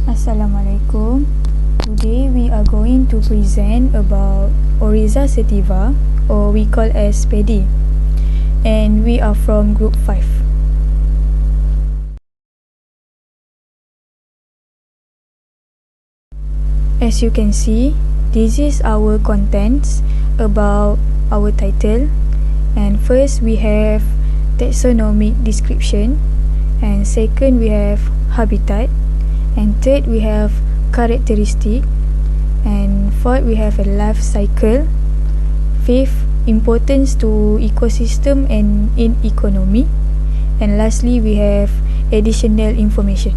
Assalamualaikum. Today we are going to present about Oryza Sativa, or we call as Paddy, and we are from group 5. As you can see, this is our contents about our title. And first we have taxonomic description, and second we have habitat, and third we have characteristic, and fourth we have a life cycle, fifth importance to ecosystem and in economy, and lastly we have additional information.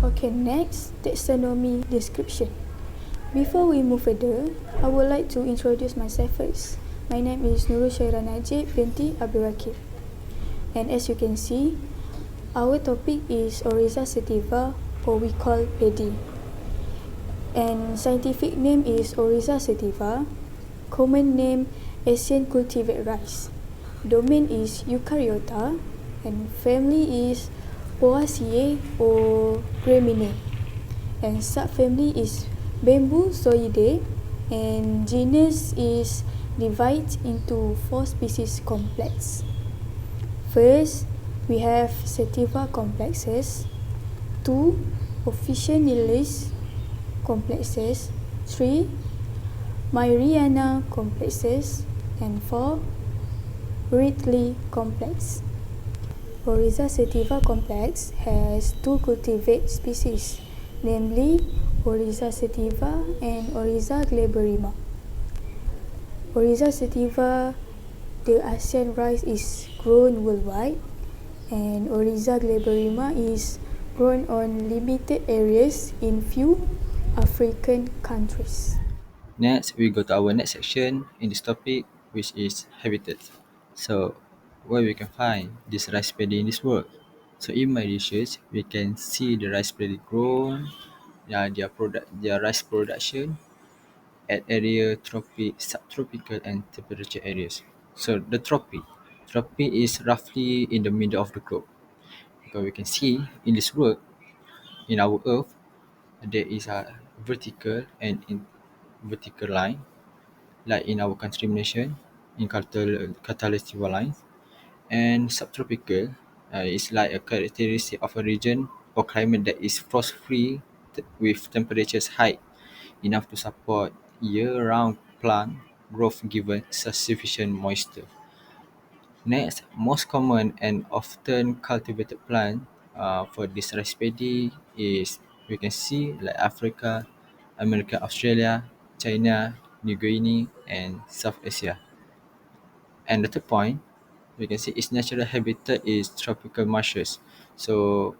Okay, next, taxonomy description. Before we move further, I would like to introduce myself first. My name is NURUL NAJIB BINTI ABDUL. And as you can see, our topic is Oryza Sativa, or we call Paddy. And scientific name is Oryza Sativa. Common name Asian cultivate rice. Domain is Eukaryota, and family is Poaceae or Gramineae. And subfamily is Bambusoideae, and genus is divided into 4 species complex. First, we have Sativa complexes, 2 Officinalis complexes, 3 Myriana complexes, and 4 Ridley complex. Oryza Sativa complex has 2 cultivate species, namely Oryza Sativa and Oryza glaberrima. Oryza Sativa, the Asian rice, is grown worldwide, and Oryza glaberrima is grown on limited areas in few African countries. Next, we go to our next section in this topic, which is habitat. So, where we can find this rice paddy in this world. So, in my research, we can see the rice paddy grown, their rice production at area tropic, subtropical, and temperature areas. So, the tropic is roughly in the middle of the globe. Because we can see in this world, in our Earth, there is a vertical and in vertical line, like in our country Malaysia, in catalyst lines, and subtropical is like a characteristic of a region or climate that is frost-free with temperatures high enough to support year-round plant growth given sufficient moisture. Next, most common and often cultivated plant for this rice paddy is we can see like Africa, America, Australia, China, New Guinea, and South Asia. And the third point, we can see its natural habitat is tropical marshes. So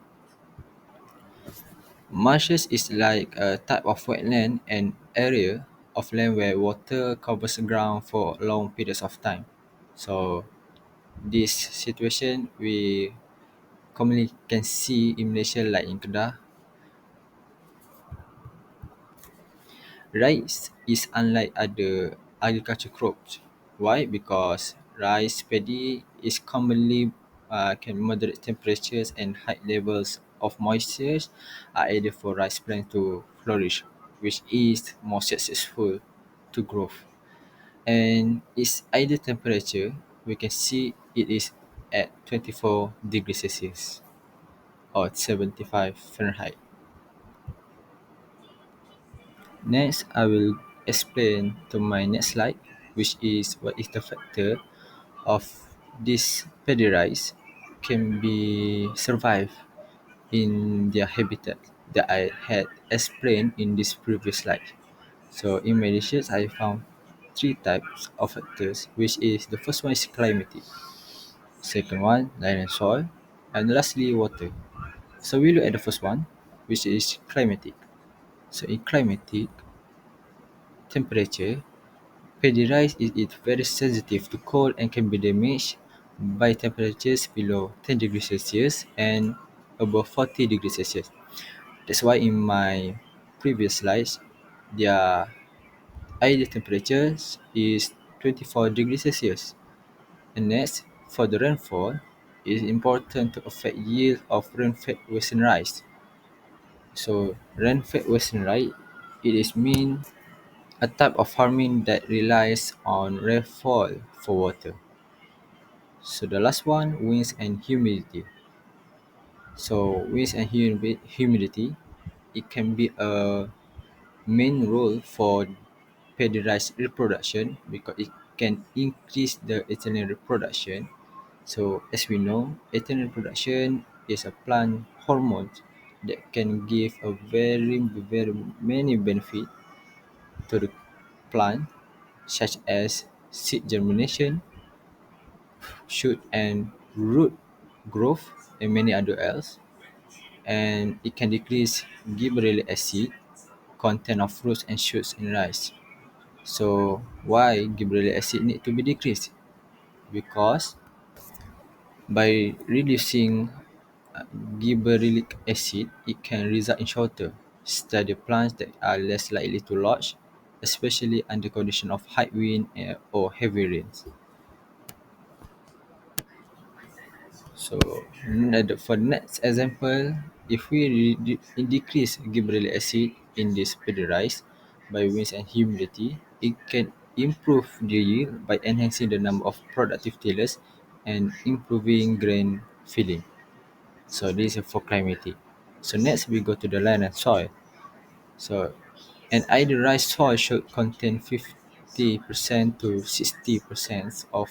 marshes is like a type of wetland and area of land where water covers the ground for long periods of time. So this situation we commonly can see in Malaysia like in Kedah. Rice is unlike other agriculture crops. Why? Because rice paddy is commonly can moderate temperatures and high levels of moisture are ideal for rice plant to flourish, which is more successful to growth. And its ideal temperature, we can see it is at 24 degrees Celsius or 75 Fahrenheit. Next, I will explain to my next slide, which is what is the factor of this paddy rice can be survive in their habitat that I had explained in this previous slide. So in my research, I found 3 types of factors, which is the first one is climatic, second one land and soil, and lastly water. So we look at the first one, which is climatic. So in climatic temperature, paddy rice is very sensitive to cold and can be damaged by temperatures below 10 degrees Celsius and above 40 degrees Celsius. That's why in my previous slides, their ideal temperatures is 24 degrees Celsius. And next, for the rainfall, it is important to affect yield of rain-fed western rice. So rain-fed Western right, it is mean a type of farming that relies on rainfall for water. So the last one, winds and humidity. So winds and humidity, it can be a main role for paddy rice reproduction because it can increase the ethanol reproduction. So as we know, ethanol production is a plant hormone that can give a very many benefit to the plant, such as seed germination, shoot and root growth, and many other else. And it can decrease gibberellic acid content of roots and shoots in rice. So why gibberellic acid need to be decreased? Because by reducing gibberellic acid, it can result in shorter, steadier plants that are less likely to lodge, especially under condition of high wind or heavy rains. So for the next example, if we decrease gibberellic acid in this paddy rice by winds and humidity, it can improve the yield by enhancing the number of productive tillers and improving grain filling. So this is for climatic. So next we go to the land and soil. So an ideal rice soil should contain 50% to 60% of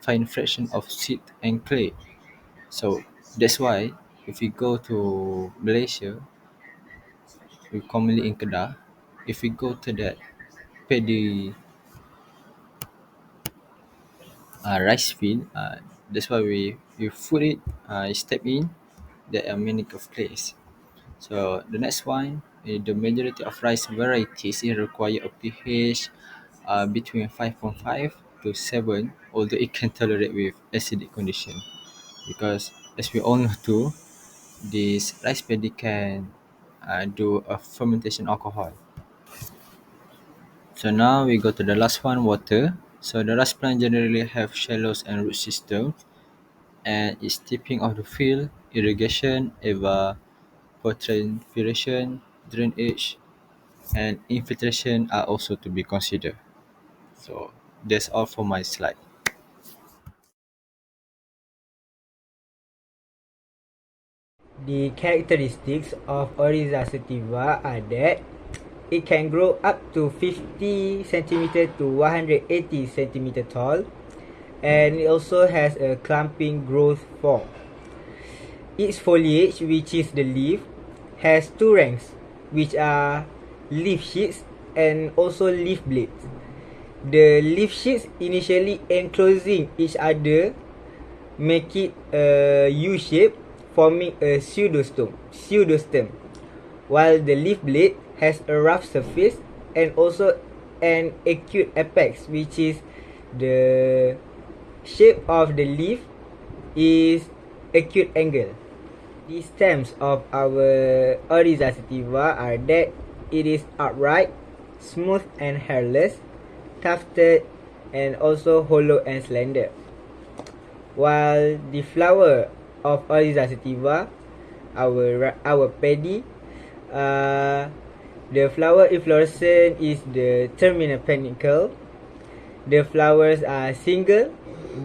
fine fraction of seed and clay. So that's why if we go to Malaysia, we commonly in Kedah, if we go to that paddy rice field, that's why we put it, step in, there are many of clays. So the next one, the majority of rice varieties require a pH between 5.5 to 7, although it can tolerate with acidic condition. Because as we all know too, this rice paddy can do a fermentation alcohol. So now we go to the last one, water. So the rice plant generally have shallows and root systems, and its tipping of the field, irrigation, evapotranspiration, drainage, and infiltration are also to be considered. So that's all for my slide. The characteristics of Oryza sativa are that it can grow up to 50 cm to 180 cm tall, and it also has a clumping growth form. Its foliage, which is the leaf, has two ranks, which are leaf sheaths and also leaf blades. The leaf sheaths initially enclosing each other make it a U shape, forming a pseudostem, while the leaf blade has a rough surface and also an acute apex, which is the shape of the leaf is acute angle. The stems of our Oryza sativa are that it is upright, smooth and hairless, tufted, and also hollow and slender. While the flower of Oryza sativa, our paddy, the flower inflorescence is the terminal panicle. The flowers are single,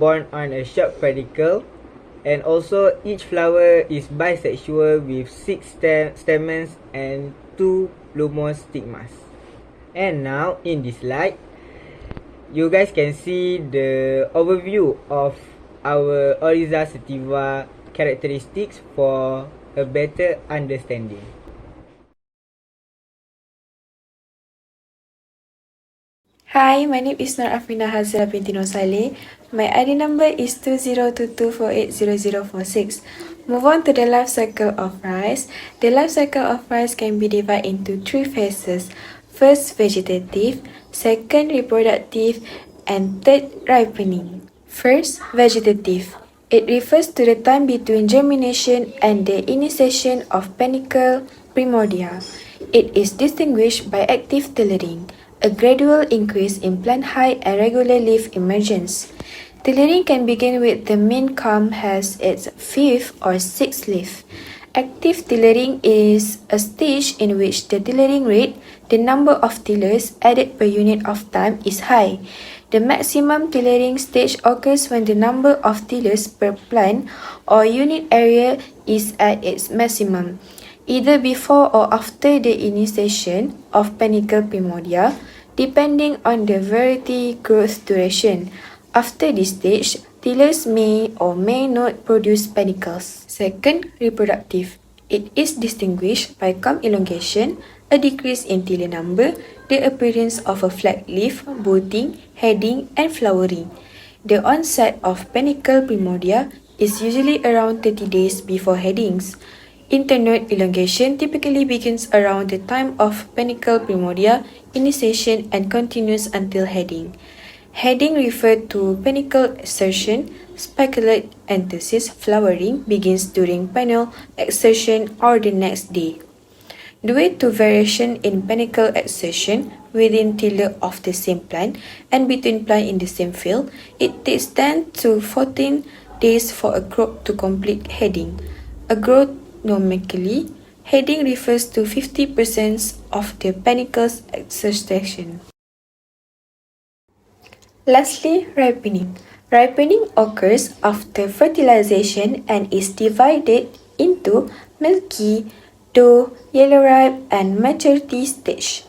borne on a short pedicel, and also each flower is bisexual with 6 stamens and 2 plumose stigmas. And now in this slide, you guys can see the overview of our Oryza sativa characteristics for a better understanding. Hi, my name is AFRINA HAZIRAH binti SALEH. My ID number is 2022480046. Move on to the life cycle of rice. The life cycle of rice can be divided into 3 phases. First, vegetative, second, reproductive, and third, ripening. First, vegetative. It refers to the time between germination and the initiation of panicle primordia. It is distinguished by active tillering, a gradual increase in plant height and regular leaf emergence. Tillering can begin with the main culm has its 5th or 6th leaf. Active tillering is a stage in which the tillering rate, the number of tillers added per unit of time, is high. The maximum tillering stage occurs when the number of tillers per plant or unit area is at its maximum, either before or after the initiation of panicle primordia, depending on the variety growth duration. After this stage, tillers may or may not produce panicles. Second, reproductive. It is distinguished by comb elongation, a decrease in tiller number, the appearance of a flat leaf, budding, heading, and flowering. The onset of panicle primordia is usually around 30 days before headings. Internode elongation typically begins around the time of panicle primordia initiation and continues until heading. Heading referred to panicle exertion, spiculate anthesis flowering begins during penile exertion or the next day. Due to variation in panicle exertion within tiller of the same plant and between plants in the same field, it takes 10 to 14 days for a crop to complete heading. Agronomically, heading refers to 50% of the panicle's exertion. Lastly, ripening. Ripening occurs after fertilization and is divided into milky, dough, yellow ripe, and maturity stage.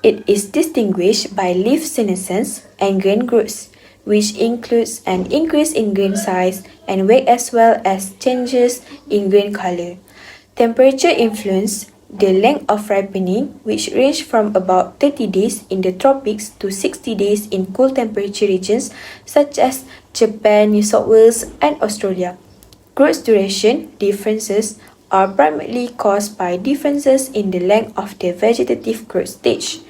It is distinguished by leaf senescence and grain growth, which includes an increase in grain size and weight as well as changes in grain color. Temperature influence the length of ripening, which range from about 30 days in the tropics to 60 days in cool temperature regions such as Japan, New South Wales, and Australia. Growth duration differences are primarily caused by differences in the length of the vegetative growth stage.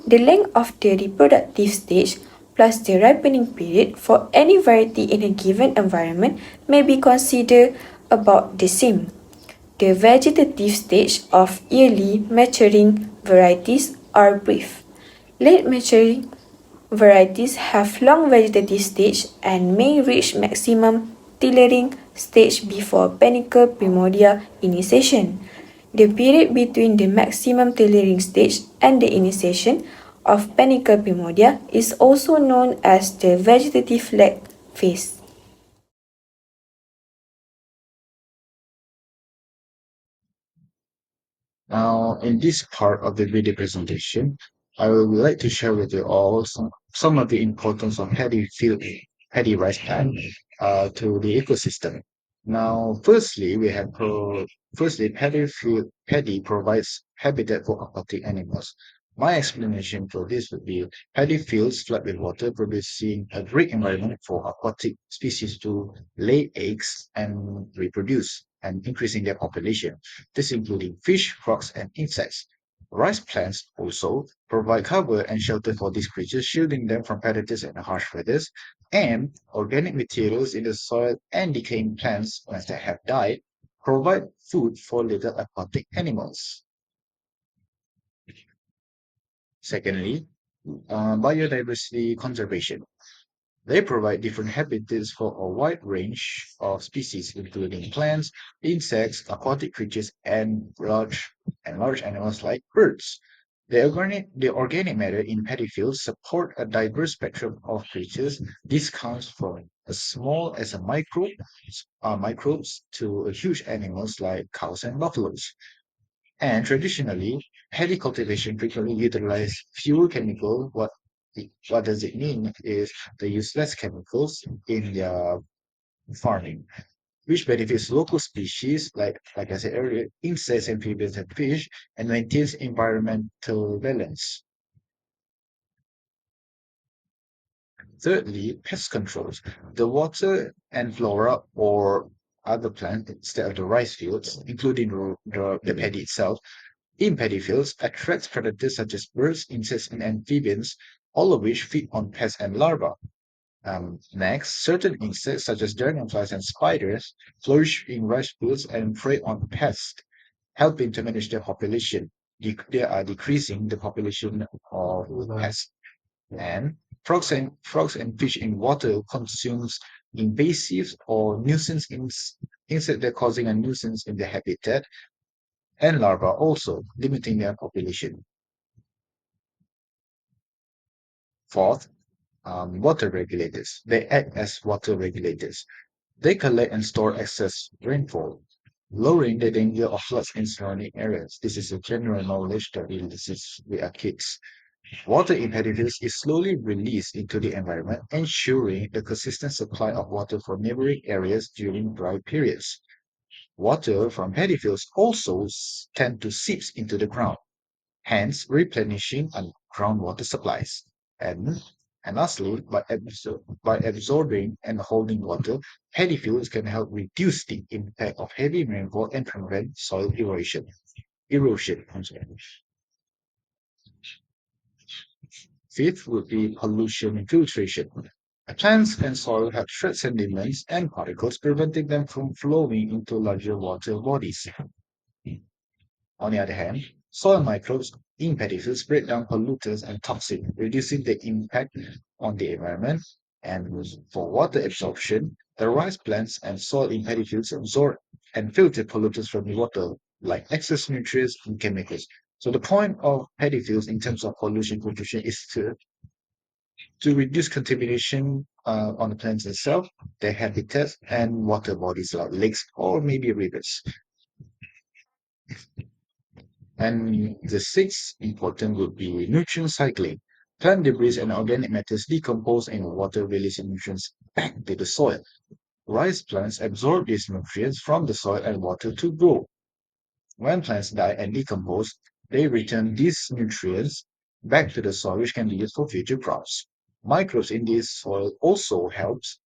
The length of the reproductive stage plus the ripening period for any variety in a given environment may be considered about the same. The vegetative stage of early maturing varieties are brief. Late maturing varieties have long vegetative stage and may reach maximum tillering stage before panicle primordia initiation. The period between the maximum tillering stage and the initiation of panicle primordia is also known as the vegetative lag phase. Now, in this part of the video presentation, I would like to share with you all some of the importance of paddy rice plant to the ecosystem. Now, firstly, paddy provides habitat for aquatic animals. My explanation for this would be paddy fields flood with water, producing a great environment for aquatic species to lay eggs and reproduce, and increasing their population. This including fish, frogs, and insects. Rice plants also provide cover and shelter for these creatures, shielding them from predators and harsh weathers. And organic materials in the soil and decaying plants, once they have died, provide food for little aquatic animals. Secondly, biodiversity conservation. They provide different habitats for a wide range of species, including plants, insects, aquatic creatures, and large animals like birds. The organic matter in paddy fields support a diverse spectrum of creatures. This comes from as small as microbes to huge animals like cows and buffaloes. And traditionally, paddy cultivation frequently utilized fewer chemicals. What does it mean is they use less chemicals in their farming, which benefits local species like I said earlier, insects, amphibians, and fish, and maintains environmental balance. Thirdly, pest controls. The water and flora or other plants instead of the rice fields, including the paddy itself, in paddy fields attracts predators such as birds, insects, and amphibians, all of which feed on pests and larvae. Next, certain insects such as dragonflies and spiders flourish in rice fields and prey on pests, helping to manage their population. They are decreasing the population of pests. And frogs and fish in water consumes invasive or nuisance Instead, they're causing a nuisance in the habitat and larvae also, limiting their population. Fourth, water regulators. They act as water regulators. They collect and store excess rainfall, lowering the danger of floods in surrounding areas. This is a general knowledge that we are kids. Water in headwaters is slowly released into the environment, ensuring the consistent supply of water for neighboring areas during dry periods. Water from paddy fields also tend to seep into the ground, hence replenishing groundwater supplies. And, and lastly, by absorbing and holding water, paddy fields can help reduce the impact of heavy rainfall and prevent soil erosion. I'm sorry. Fifth would be pollution infiltration. Plants and soil have trapped sediments and particles, preventing them from flowing into larger water bodies. On the other hand, soil microbes in paddy fields break down pollutants and toxins, reducing the impact on the environment. And for water absorption, the rice plants and soil in paddy fields absorb and filter pollutants from the water, like excess nutrients and chemicals. So the point of paddy fields in terms of pollution filtration is to reduce contamination on the plants itself, their habitats, and water bodies like lakes or maybe rivers. And the sixth important would be nutrient cycling. Plant debris and organic matters decompose in water, releasing nutrients back to the soil. Rice plants absorb these nutrients from the soil and water to grow. When plants die and decompose, they return these nutrients back to the soil, which can be used for future crops. Microbes in this soil also helps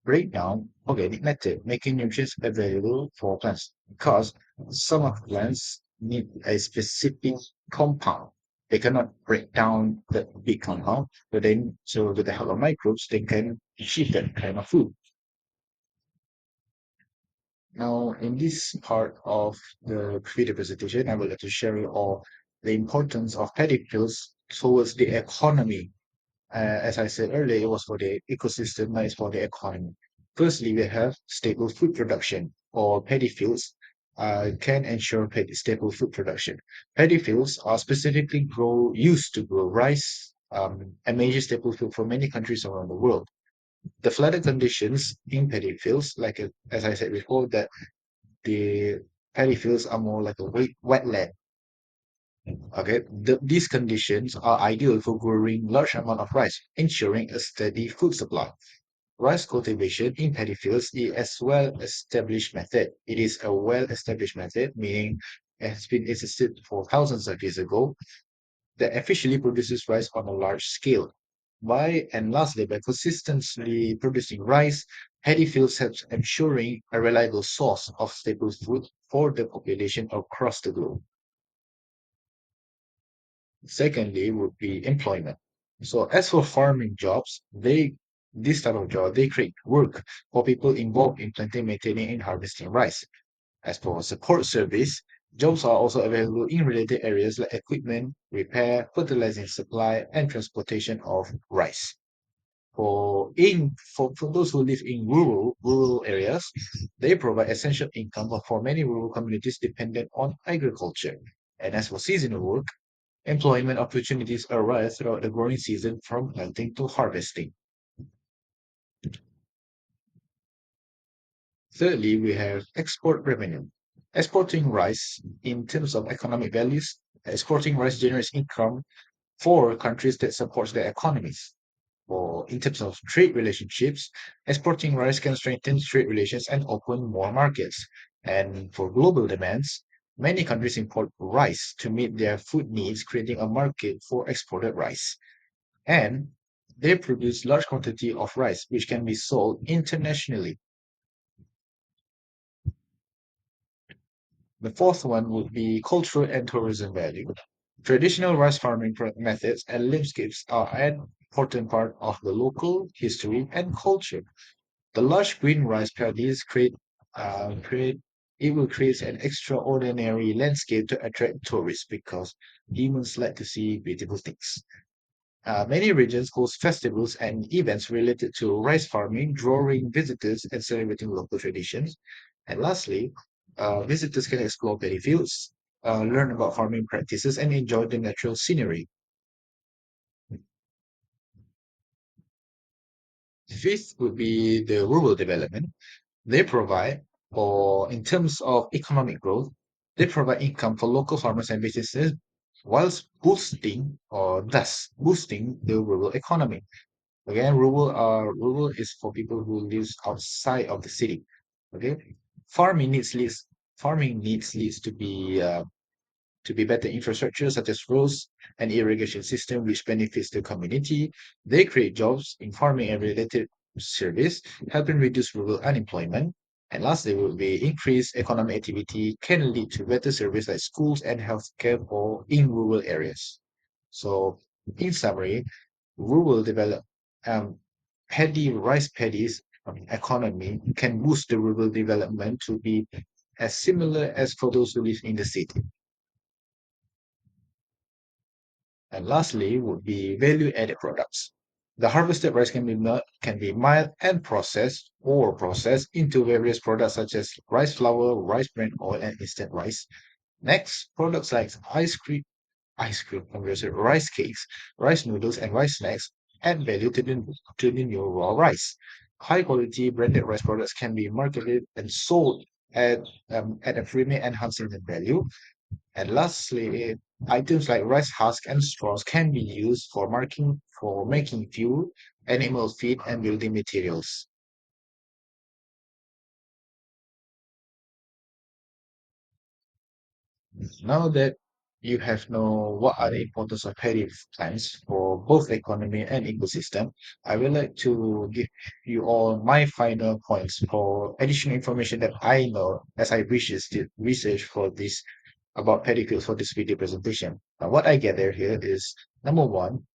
break down organic matter, making nutrients available for plants. Because some of plants need a specific compound. They cannot break down the big compound, so with the help of microbes, they can achieve that kind of food. Now, in this part of the video presentation, I would like to share you all the importance of paddy fields towards the economy. As I said earlier, it was for the ecosystem, now it's for the economy. Firstly, we have stable food production, or paddy fields can ensure stable food production. Paddy fields are specifically used to grow rice, a major staple food for many countries around the world. The flooded conditions in paddy fields, as I said before, that the paddy fields are more like a wetland. Okay, these conditions are ideal for growing large amount of rice, ensuring a steady food supply. Rice cultivation in paddy fields is as well-established method. It is a well-established method, meaning it has been existed for thousands of years ago, that efficiently produces rice on a large scale. Lastly, by consistently producing rice, paddy fields helps ensuring a reliable source of staple food for the population across the globe. Secondly, would be employment. So as for farming jobs, this type of job, they create work for people involved in planting, maintaining, and harvesting rice. As for support service, jobs are also available in related areas like equipment, repair, fertilizing supply, and transportation of rice. For those who live in rural areas, they provide essential income for many rural communities dependent on agriculture. And as for seasonal work, employment opportunities arise throughout the growing season from planting to harvesting. Thirdly, we have export revenue. Exporting rice, in terms of economic values, exporting rice generates income for countries that supports their economies. Or in terms of trade relationships, exporting rice can strengthen trade relations and open more markets. And for global demands, many countries import rice to meet their food needs, creating a market for exported rice. And they produce large quantity of rice, which can be sold internationally. The fourth one would be cultural and tourism value. Traditional rice farming methods and landscapes are an important part of the local history and culture. The lush green rice paddies it will create an extraordinary landscape to attract tourists because humans like to see beautiful things. Many regions host festivals and events related to rice farming, drawing visitors and celebrating local traditions. And lastly, visitors can explore paddy fields, learn about farming practices, and enjoy the natural scenery. Fifth would be the rural development. They provide, or in terms of economic growth, they provide income for local farmers and businesses whilst boosting or thus boosting the rural economy. Again, rural is for people who live outside of the city. Okay, farming needs leads farming needs leads to be better infrastructure such as roads and irrigation system, which benefits the community. They create jobs in farming and related service, helping reduce rural unemployment. And lastly, will be increased economic activity can lead to better service like schools and healthcare for in rural areas. So, in summary, rural develop rice paddies economy can boost the rural development to be as similar as for those who live in the city. And lastly would be value-added products. The harvested rice can be milled and processed or processed into various products such as rice flour, rice bran oil, and instant rice. Next, products like rice cakes, rice noodles, and rice snacks add value to the new raw rice. High quality branded rice products can be marketed and sold at a premium, enhancing the value. And lastly, items like rice husk and straws can be used for making fuel, animal feed, and building materials. Now that you have know what are the importance of paddy plants for both economy and ecosystem, I would like to give you all my final points for additional information that I know as I research for this about paddy fields for this video presentation. Now, what I gather here is number one,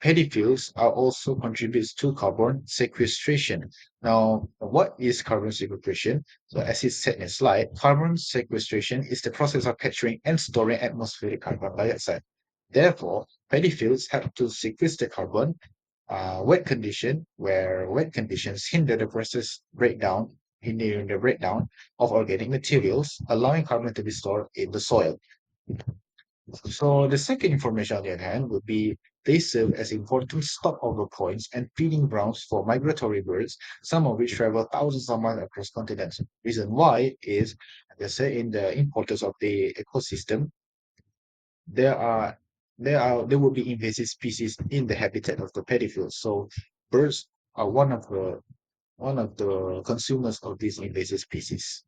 paddy fields are also contributes to carbon sequestration. Now, what is carbon sequestration? So as it said in the slide, carbon sequestration is the process of capturing and storing atmospheric carbon dioxide. Therefore, paddy fields help to sequester carbon. Where wet conditions hinder the process hindering the breakdown of organic materials, allowing carbon to be stored in the soil. So the second information on the other hand would be they serve as important stopover points and feeding grounds for migratory birds, some of which travel thousands of miles across continents. Reason why is, let's say, in the importance of the ecosystem, there are there will be invasive species in the habitat of the paddy field. So birds are one of the consumers of these invasive species.